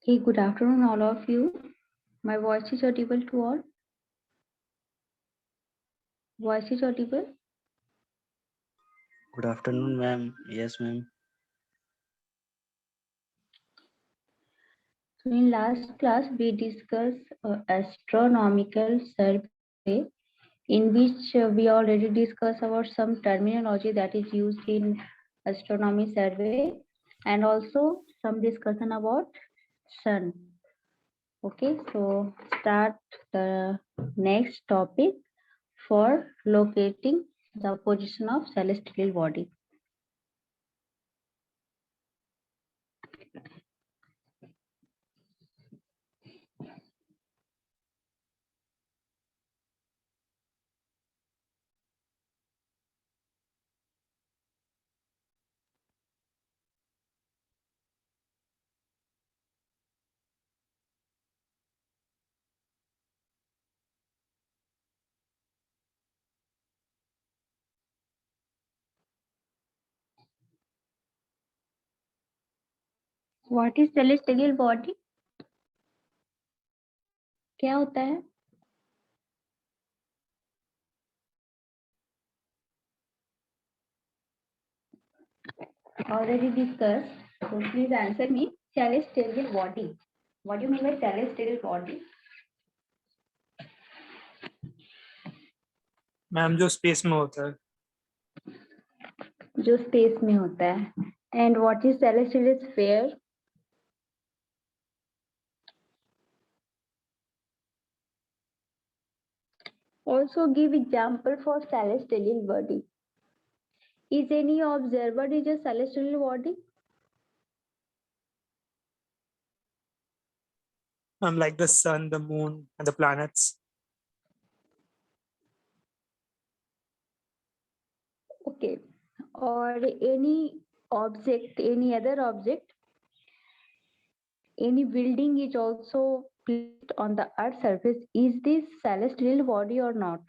Hey, good afternoon, all of you. My voice is audible to all. Voice is audible. Good afternoon, ma'am. Yes, ma'am. So, in last class, we discussed astronomical survey, in which we already discussed about some terminology that is used in astronomy survey, and also some discussion about sun. Okay, so start the next topic for locating the position of celestial body. What is celestial body? क्या होता है? Already discussed. So please answer me. Celestial body. What do you mean by celestial body? Ma'am जो space में होता है. जो space में होता है. And what is celestial sphere? Also give example for celestial body. Is any observer is a celestial body? Like the sun, the moon, and the planets. Okay. Or any object, any other object, any building is also placed on the earth surface. Is this celestial body or not?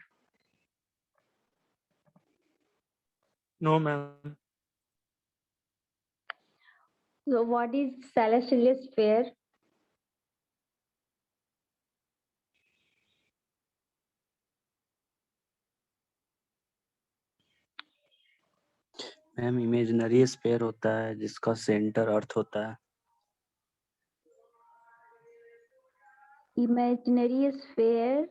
No, ma'am. So what is celestial sphere? Ma'am imaginary sphere होता है जिसका centre अर्थ होता है. Imaginary sphere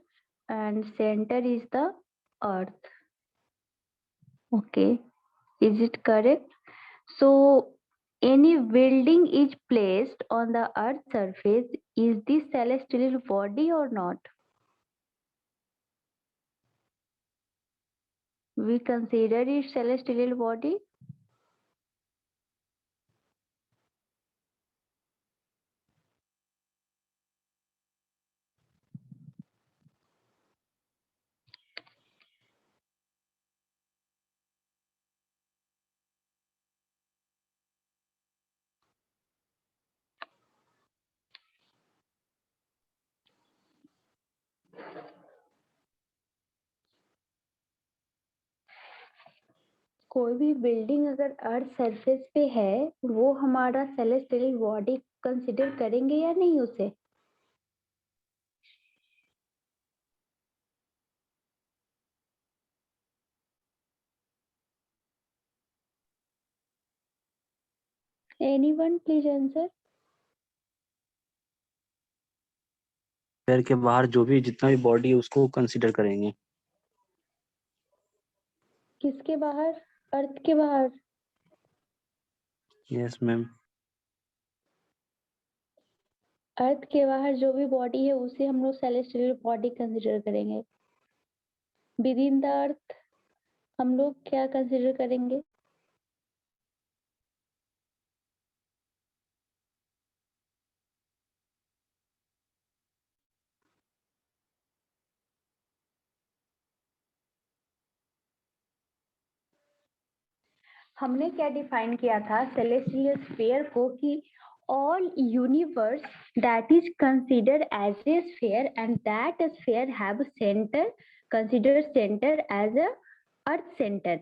and center is the earth. Okay, is it correct? So any building is placed on the earth surface. Is this celestial body or not? We consider it celestial body. कोई भी building अगर earth surface पे है वो हमारा celestial body consider करेंगे या नहीं उसे? Anyone please answer. स्फीयर के बाहर जो भी जितना भी बॉडी है उसको कंसीडर करेंगे. किसके बाहर? अर्थ के बाहर. Yes ma'am. अर्थ के बाहर जो भी बॉडी है उसे हम लोग सेलेस्टियल बॉडी कंसिडर करेंगे. विद इन द अर्थ हम लोग क्या कंसिडर करेंगे? हमने क्या डिफाइन किया था सेलेस्टियल स्फीयर को कि all universe that is considered as a sphere and that sphere have center, consider center as a earth center.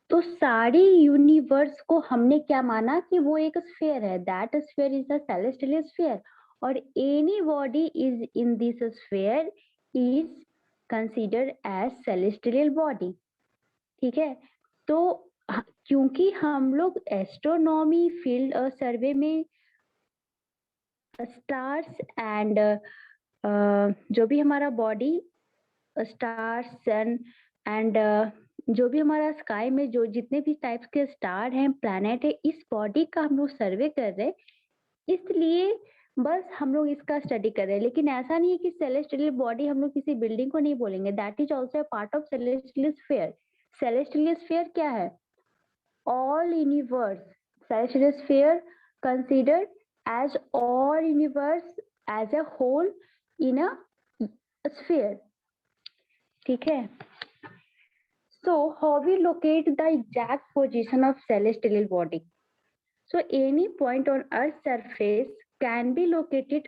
तो सारी यूनिवर्स को हमने क्या माना कि वो एक स्फीयर है, that sphere is the celestial sphere, और any body is in this sphere is considered as celestial body. ठीक है, तो क्योंकि हम लोग एस्ट्रोनॉमी फील्ड सर्वे में स्टार्स एंड जो भी हमारा बॉडी, स्टार, सन एंड जो भी हमारा स्काई में जो जितने भी टाइप्स के स्टार हैं, प्लैनेट है, इस बॉडी का हम लोग सर्वे कर रहे हैं, इसलिए बस हम लोग इसका स्टडी कर रहे हैं। लेकिन ऐसा नहीं है कि सेलेस्टियल बॉडी हम लोग किसी बिल्डिंग को नहीं बोलेंगे, that is also part of celestial sphere. Celestial sphere क्या है? All universe, celestial sphere considered as all universe as a whole in a sphere. ठीक है, so how we locate the exact position of celestial body? So any point on Earth's surface can be located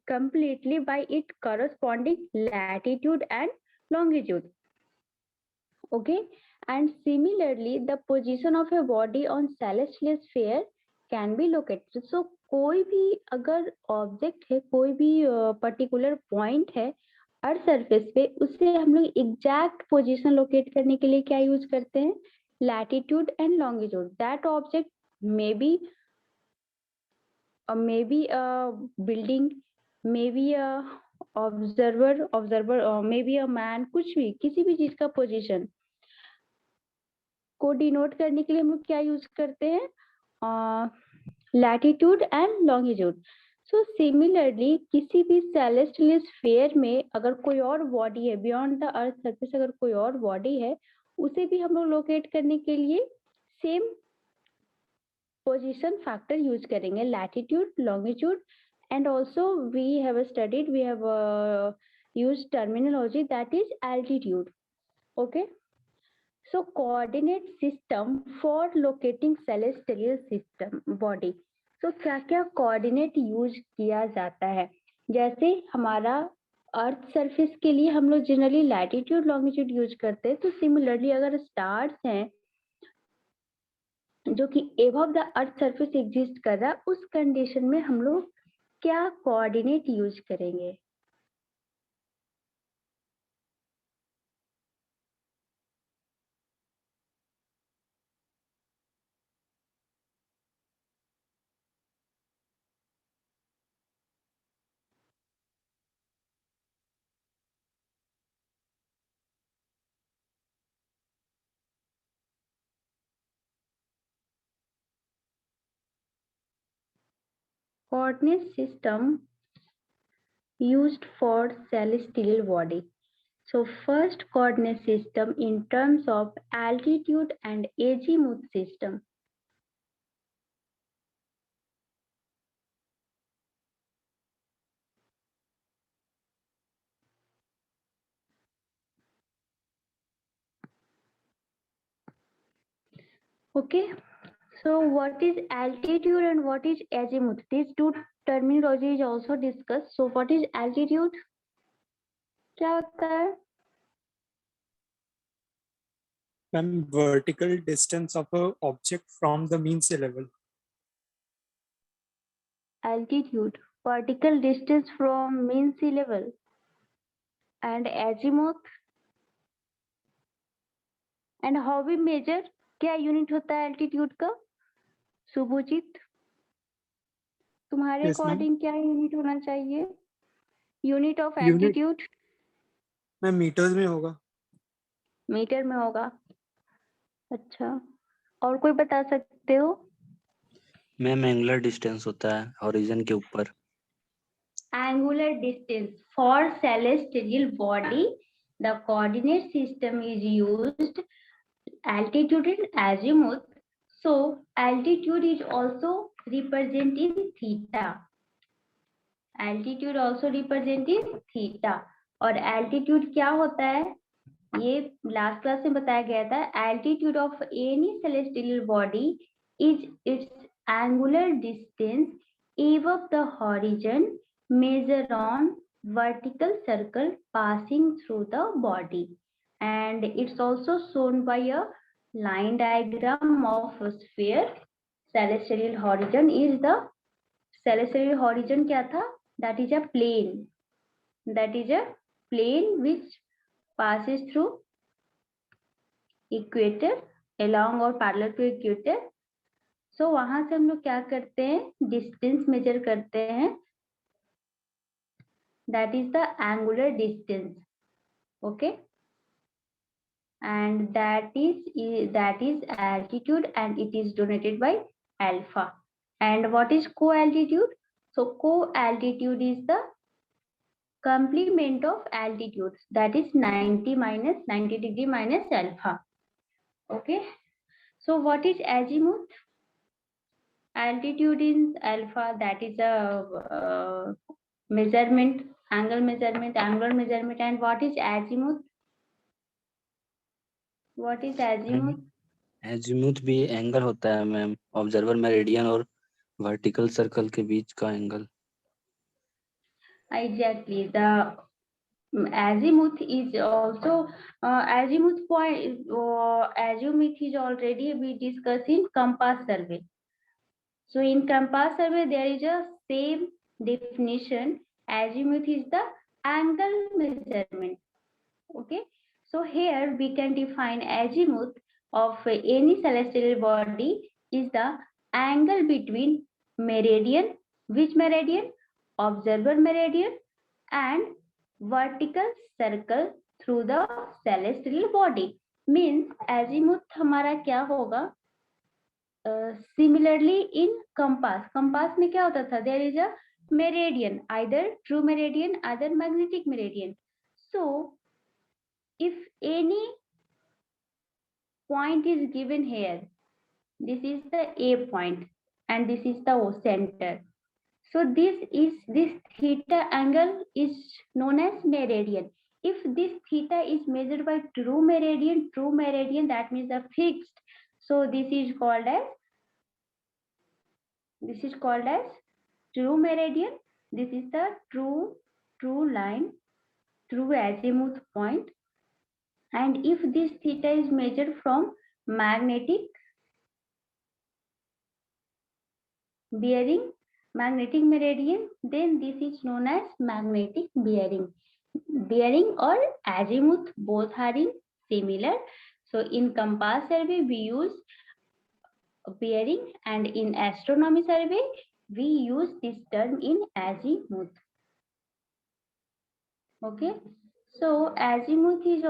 completely by its corresponding latitude and longitude. Okay, and similarly the position of a body on celestial sphere can be located. So कोई भी अगर object है, कोई भी particular point है earth surface पे, उससे हम लोग एग्जैक्ट पोजीशन लोकेट करने के लिए क्या यूज करते हैं? Latitude and longitude. That object may be building, may be observer, may be a man, कुछ भी, किसी भी चीज का पोजीशन को डिनोट करने के लिए हम लोग क्या यूज करते हैं? Latitude and longitude. So similarly किसी भी सेलेस्टियल स्फीयर में अगर कोई और बॉडी है बियॉन्ड द अर्थ सरफेस, अगर कोई और बॉडी है, उसे भी हम लोग लोकेट करने के लिए सेम पोजीशन फैक्टर यूज करेंगे, latitude, longitude, and also we have studied, we have used terminology that is altitude. Okay, so coordinate system for locating celestial system body. तो क्या क्या कोऑर्डिनेट यूज किया जाता है? जैसे हमारा अर्थ सरफेस के लिए हम लोग जनरली लैटिट्यूड लॉन्गिट्यूड यूज करते हैं, तो सिमिलरली अगर स्टार्स हैं जो कि above the earth surface exist कर रहा है, उस कंडीशन में हम लोग क्या कोऑर्डिनेट यूज करेंगे? Coordinate system used for celestial body. So first coordinate system in terms of altitude and azimuth system. Okay, so what is altitude and what is azimuth? These two terminology is also discussed. So what is altitude? क्या होता है? Ma'am, vertical distance of a object from the mean sea level. Altitude, vertical distance from mean sea level. And azimuth, and how we measure? क्या unit होता है altitude का? शुभजीत, तुम्हारे Yes, ma'am. According क्या unit होना चाहिए? Unit of Unit. Altitude ma'am metres में होगा। मीटर में होगा। अच्छा, और कोई बता सकते हो? मैम एंगुलर डिस्टेंस होता है हॉरिजन के ऊपर। Angular distance for celestial body, the coordinate system is used altitude and azimuth. So altitude is also represent in theta. Altitude also represent in theta. और altitude क्या होता है? ये लास्ट क्लास में बताया गया था। Altitude of any celestial body is its angular distance above the horizon measured on vertical circle passing through the body, and it's also shown by a line diagram of a sphere. Celestial horizon is the celestial horizon क्या था? That is a plane. That is a plane which passes through equator along or parallel to equator. So वहां से हम लोग क्या करते हैं? Distance measure करते हैं. That is the angular distance. Okay. And that is altitude, and it is denoted by alpha. And what is co-altitude? So co-altitude is the complement of altitude, that is 90 degree minus alpha. Okay, so what is azimuth? Altitude is alpha, that is a measurement, angular measurement. And what is azimuth? What is azimuth? Azimuth भी angle होता है ma'am, observer meridian और vertical circle के बीच का angle. Exactly, the azimuth is also azimuth point. Azimuth is already we discussed in compass survey. So in compass survey there is a same definition. Azimuth is the angle measurement. Okay, so here we can define azimuth of any celestial body is the angle between meridian. Which meridian? Observer meridian and vertical circle through the celestial body. Means azimuth हमारा क्या होगा? Similarly in compass. Compass में क्या होता था? There is a meridian, either true meridian, either magnetic meridian. So if any point is given here, this is the A point and this is the center. So this theta angle is known as meridian. If this theta is measured by true meridian, that means a fixed. So this is called as true meridian. This is the true line, true azimuth point. And if this theta is measured from magnetic bearing, magnetic meridian, then this is known as magnetic bearing. Bearing or azimuth, both are in similar. So in compass survey we use bearing, and in astronomy survey we use this term in azimuth. Okay, so azimuth is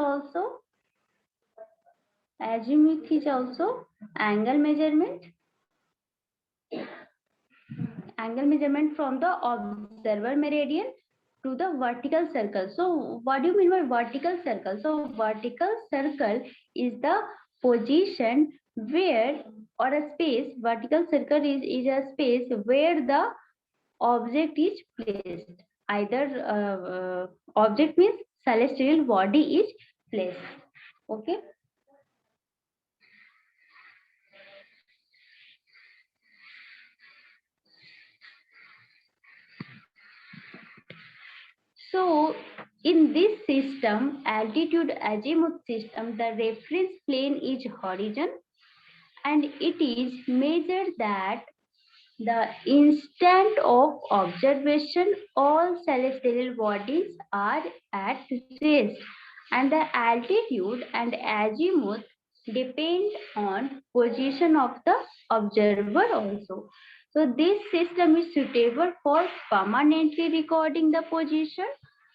also angle measurement. Angle measurement from the observer meridian to the vertical circle. So what do you mean by vertical circle? So vertical circle is the position where, or a space, vertical circle is a space where the object is placed. Either object means celestial body is placed. Okay. So in this system, altitude azimuth system, the reference plane is horizon, and it is measured that the instant of observation all celestial bodies are at rest, and the altitude and azimuth depend on position of the observer also. So this system is suitable for permanently recording the position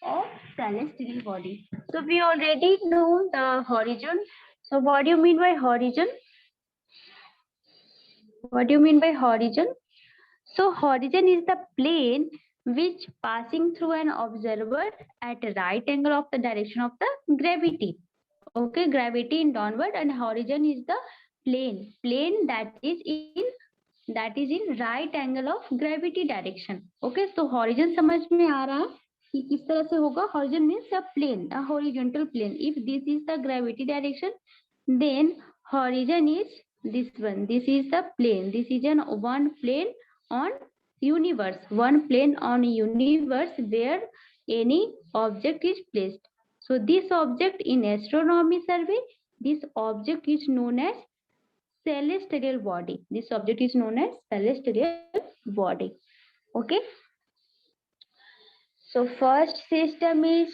of celestial body. So we already know the horizon. So what do you mean by horizon? What do you mean by horizon? So horizon is the plane which passing through an observer at a right angle of the direction of the gravity. Okay, gravity in downward, and horizon is the plane that is in right angle of gravity direction. Okay, so horizon समझ में आ रहा कि किस तरह से होगा? Horizon means a plane, a horizontal plane. If this is the gravity direction, then horizon is this one. This is the plane. This is an one plane on universe, where any object is placed. So this object in astronomy survey, this object is known as celestial body. This object is known as celestial body. Okay. So first system is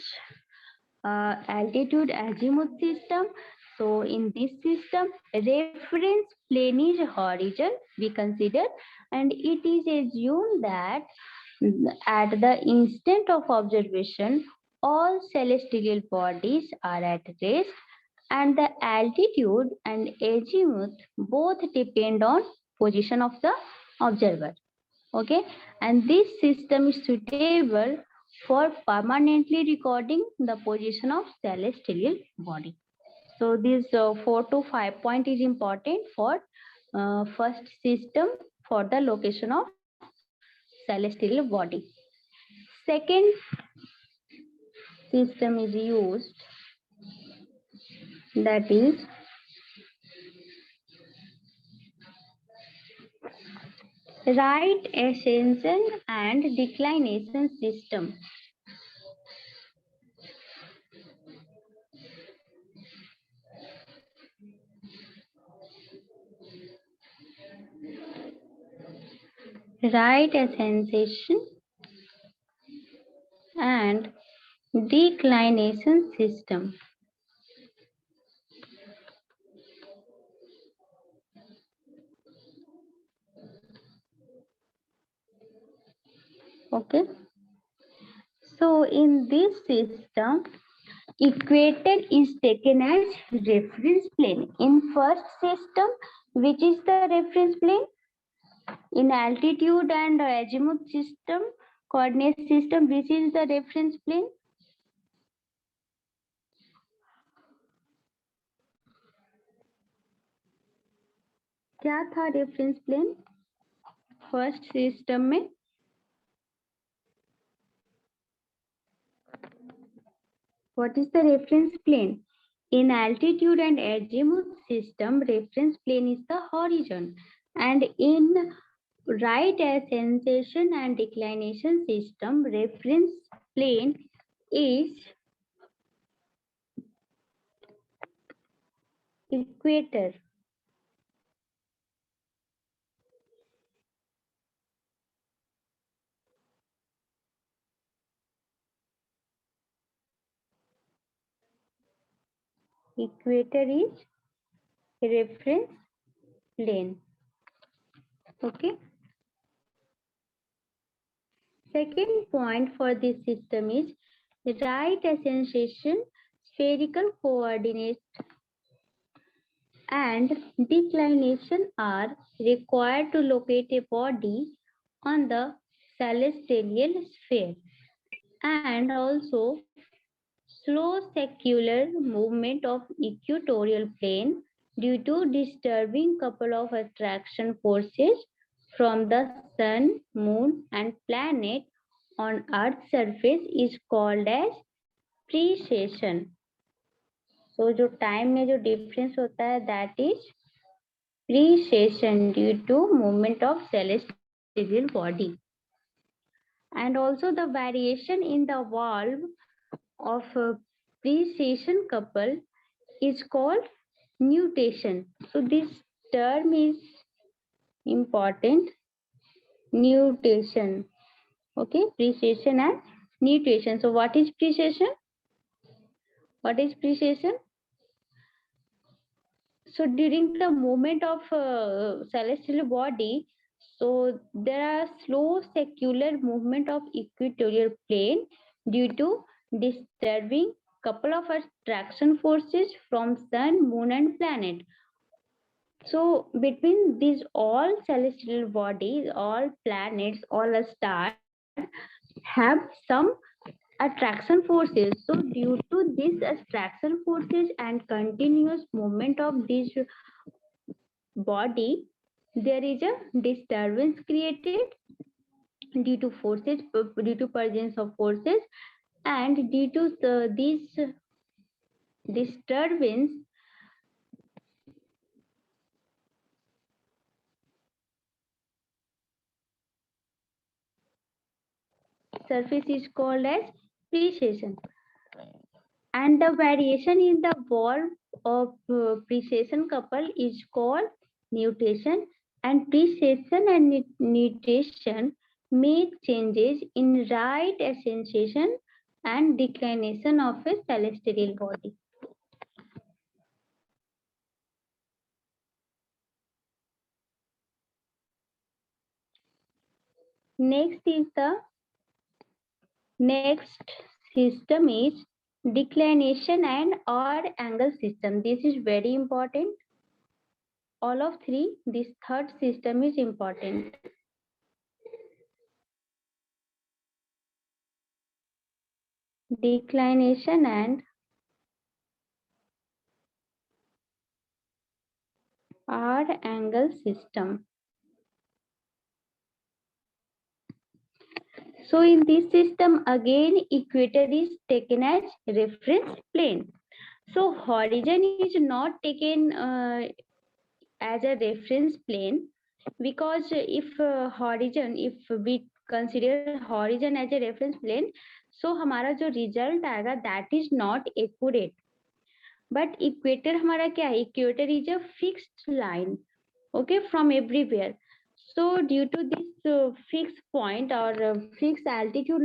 altitude azimuth system. So in this system, reference plane is horizon, we consider, and it is assumed that at the instant of observation, all celestial bodies are at rest, and the altitude and azimuth both depend on position of the observer. Okay, and this system is suitable for permanently recording the position of celestial body. So this 4 to 5 point is important for first system for the location of celestial body. Second system is used, that is right ascension and declination system. Right ascension and declination system. Okay. So in this system, equator is taken as reference plane. In first system, which is the reference plane? In altitude and azimuth system, coordinate system, which is the reference plane? क्या था reference plane first system में? What is the reference plane? In altitude and azimuth system, reference plane is the horizon, and in right ascension and declination system, reference plane is equator. Equator is reference plane. Okay. Second point for this system is right ascension, spherical coordinates and declination are required to locate a body on the celestial sphere, and also slow secular movement of equatorial plane due to disturbing couple of attraction forces from the sun, moon and planet on earth's surface is called as precession. So जो time में जो difference होता है that is precession due to movement of celestial body. And also the variation in the valve of a precession couple is called nutation. So this term is important, nutation. Okay, precession and nutation. So what is precession? What is precession? So during the movement of celestial body, so there are slow secular movement of equatorial plane due to disturbing couple of attraction forces from sun, moon and planet. So between these all celestial bodies, all planets, all stars have some attraction forces. So due to these attraction forces and continuous movement of this body, there is a disturbance created due to forces, due to presence of forces, and due to this disturbance, surface is called as precession. And the variation in the warmth of precession couple is called nutation, and precession and nutation make changes in right ascension and declination of a celestial body. Next system is declination and odd angle system. This is very important. All of three, this third system is important. Declination and odd angle system. So in this system, again, equator is taken as reference plane. So horizon is not taken as a reference plane, because if we consider horizon as a reference plane, so हमारा जो result आएगा that is not accurate. But equator हमारा क्या है? Equator is a fixed line, okay, from everywhere. So due to this fixed point or fixed altitude,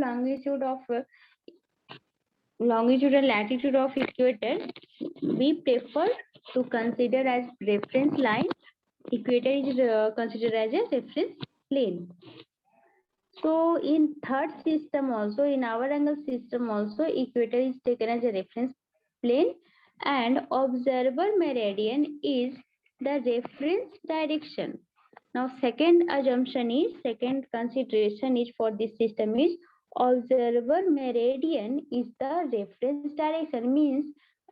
longitude and latitude of equator, we prefer to consider as reference line. Equator is considered as a reference plane. So in third system also, in our angle system also, equator is taken as a reference plane, and observer meridian is the reference direction. Now second consideration is for this system is observer meridian is the reference direction, means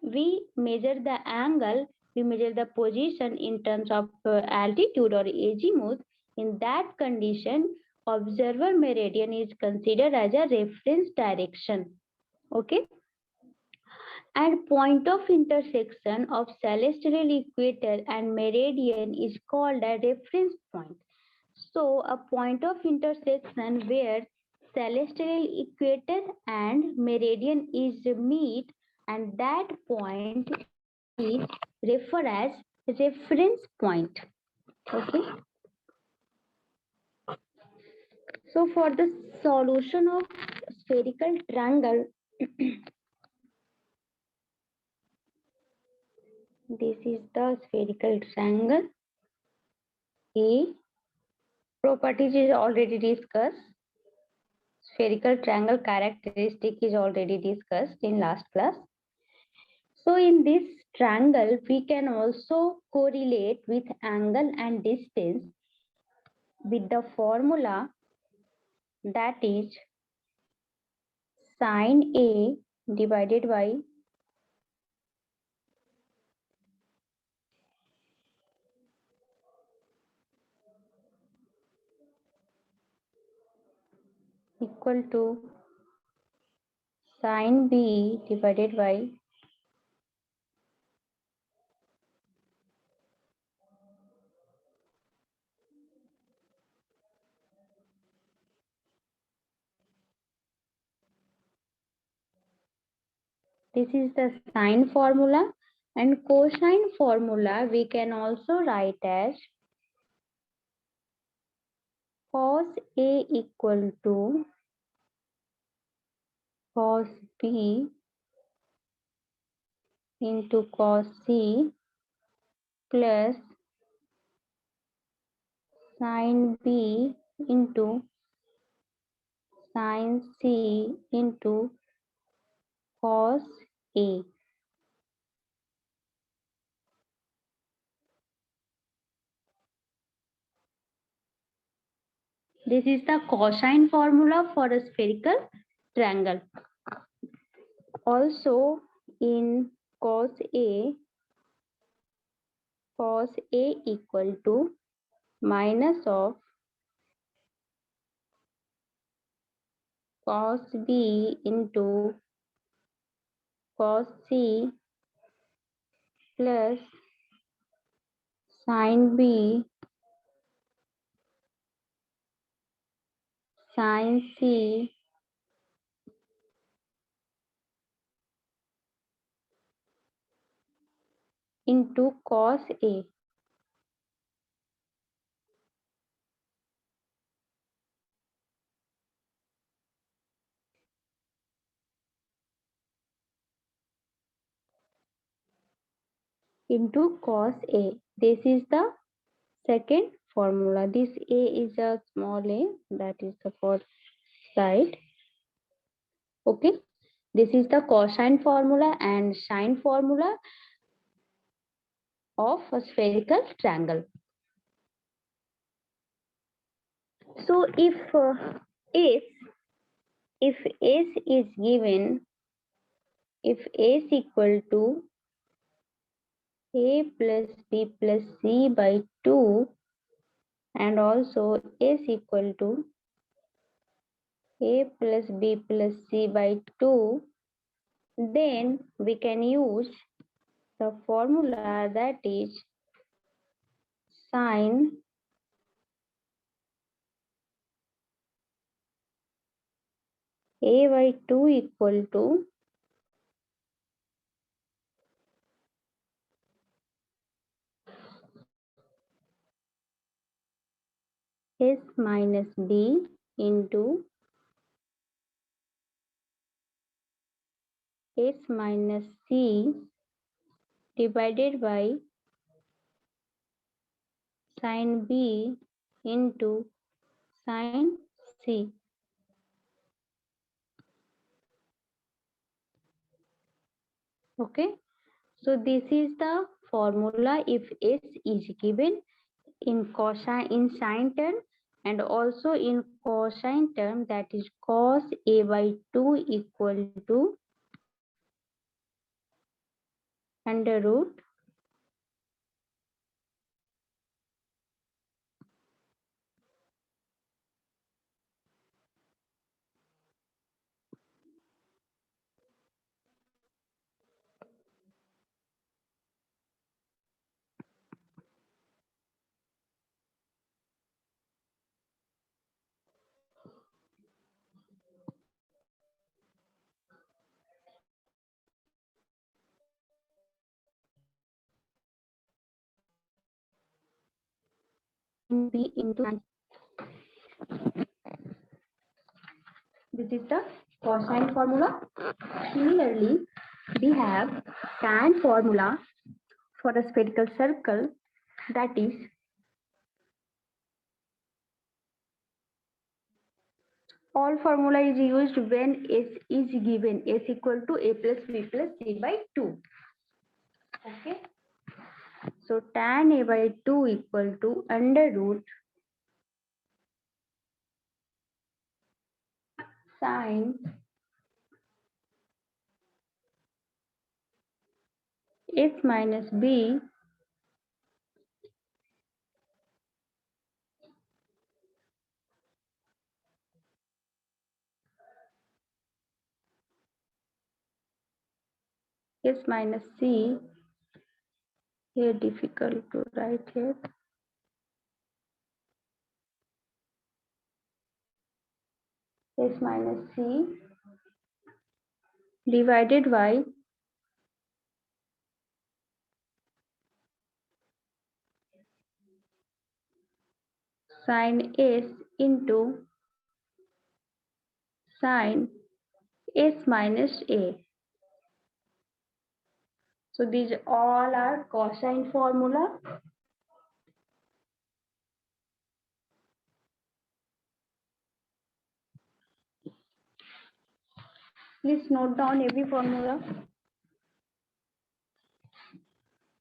we measure the angle, we measure the position in terms of altitude or azimuth. In that condition, observer meridian is considered as a reference direction. Okay. And point of intersection of celestial equator and meridian is called a reference point. So a point of intersection where celestial equator and meridian is meet, and that point is referred as reference point. Okay. So for the solution of spherical triangle, this is the spherical triangle. A properties is already discussed. Spherical triangle characteristic is already discussed in last class. So in this triangle, we can also correlate with angle and distance with the formula that is sine A divided by equal to sine B divided by this is the sine formula, and cosine formula we can also write as cos A equal to cos B into cos C plus sin B into sin C into cos A. This is the cosine formula for a spherical triangle. Also in cos A equal to minus of cos B into cos C plus sin B sin C into cos A. Into cos A. This is the second formula. This A is a small a, that is the first side. Okay. This is the cosine formula and sine formula of a spherical triangle. So if S is given, if S equal to A plus B plus C by 2 and also S equal to A plus B plus C by 2, then we can use the formula that is sine A by 2 equal to S minus B into S minus C divided by sine B into sine C. Okay, so this is the formula if S is given in cosine, in sine term, and also in cosine term, that is cos A by 2 equal to under root B into sine. This is the cosine formula. Similarly, we have tan formula for a spherical circle, that is all formula is used when S is given, S equal to A plus B plus C by 2. Okay. So tan A by 2 equal to under root sine S minus B S minus C, here difficult to write here, S minus C divided by sine S into sine S minus A. So these all are cosine formula. Please note down every formula.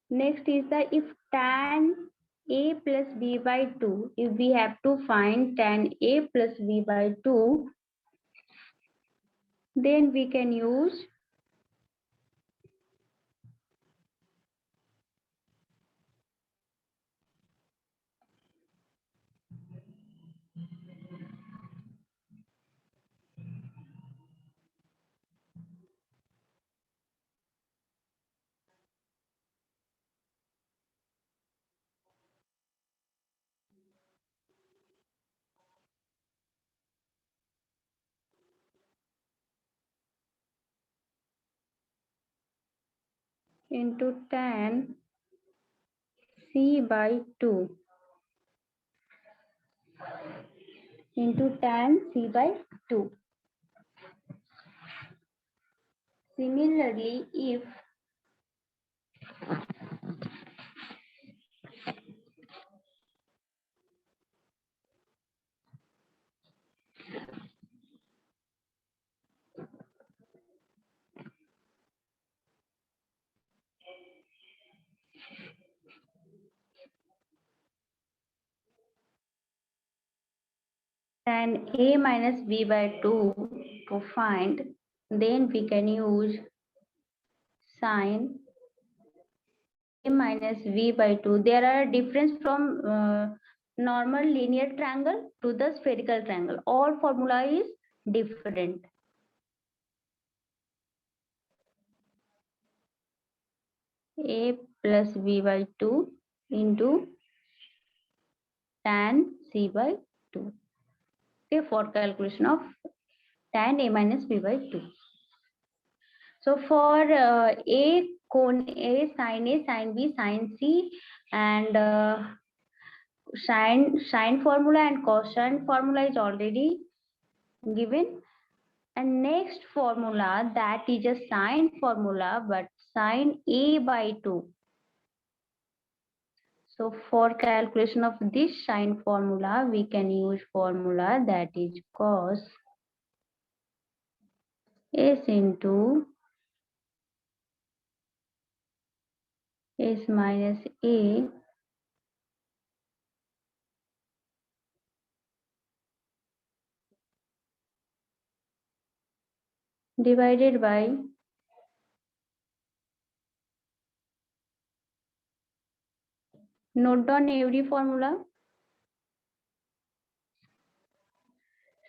Next is the if tan A plus B by 2, if we have to find tan A plus B by 2, then we can use into tan C by 2 into tan C by 2. Similarly, if tan A minus B by 2 to find, then we can use sine A minus V by 2. There are difference from normal linear triangle to the spherical triangle. All formula is different. A plus B by 2 into tan C by 2. Okay, for calculation of tan A minus B by 2. So for A cone A, sin B, sin C, and sine formula and cosine formula is already given. And next formula, that is a sine formula, but sine A by 2. So for calculation of this sine formula, we can use formula that is cos S into S minus A divided by note down every formula,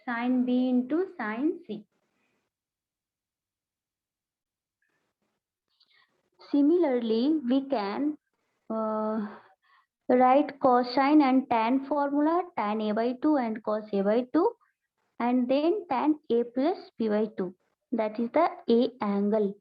sin B into sin C. Similarly, we can write cosine and tan formula, tan A by 2 and cos A by 2, and then tan A plus B by 2. That is the A angle.